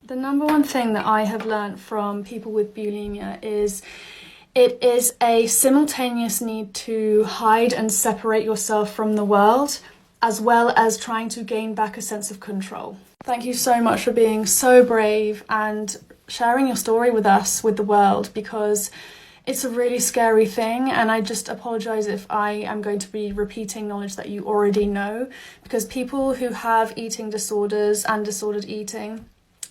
The number one thing that I have learned from people with bulimia is it is a simultaneous need to hide and separate yourself from the world, as well as trying to gain back a sense of control. Thank you so much for being so brave and sharing your story with us, with the world, because it's a really scary thing, and I just apologize if I am going to be repeating knowledge that you already know, because people who have eating disorders and disordered eating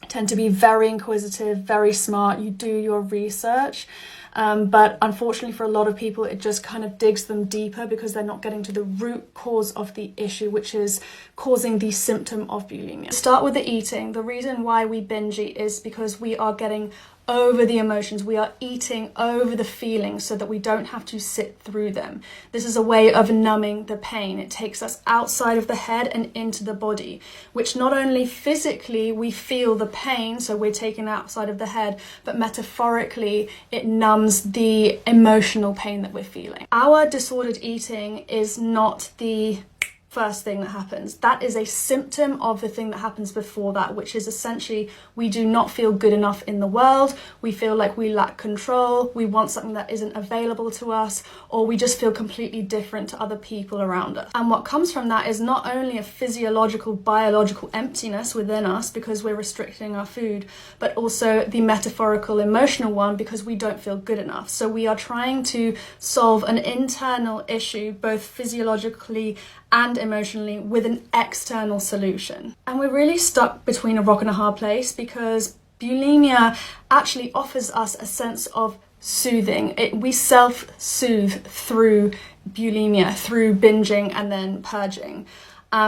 tend to be very inquisitive, very smart. You do your research, but unfortunately for a lot of people it just kind of digs them deeper because they're not getting to the root cause of the issue, which is causing the symptom of bulimia. Start with the eating. The reason why we binge eat is because we are getting over the emotions. We are eating over the feelings so that we don't have to sit through them. This is a way of numbing the pain. It takes us outside of the head and into the body, which not only physically we feel the pain, so we're taken outside of the head, but metaphorically it numbs the emotional pain that we're feeling. Our disordered eating is not the first thing that happens. That is a symptom of the thing that happens before that, which is essentially we do not feel good enough in the world. We feel like we lack control. We want something that isn't available to us, or we just feel completely different to other people around us. And what comes from that is not only a physiological, biological emptiness within us because we're restricting our food, but also the metaphorical, emotional one because we don't feel good enough. So we are trying to solve an internal issue, both physiologically and emotionally, with an external solution. And we're really stuck between a rock and a hard place because bulimia actually offers us a sense of soothing. We self-soothe through bulimia, through binging and then purging.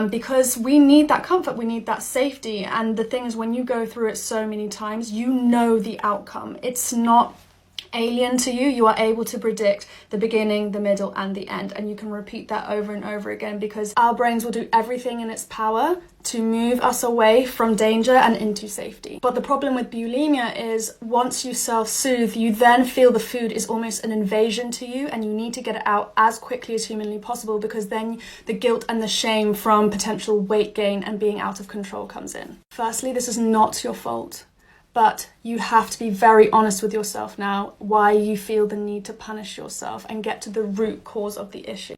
Because we need that comfort, we need that safety. And the thing is, when you go through it so many times, you know the outcome. It's not alien to you. You are able to predict the beginning, the middle and the end, and you can repeat that over and over again because our brains will do everything in its power to move us away from danger and into safety. But the problem with bulimia is once you self-soothe, you then feel the food is almost an invasion to you and you need to get it out as quickly as humanly possible, because then the guilt and the shame from potential weight gain and being out of control comes in. Firstly, this is not your fault. But you have to be very honest with yourself now why you feel the need to punish yourself and get to the root cause of the issue.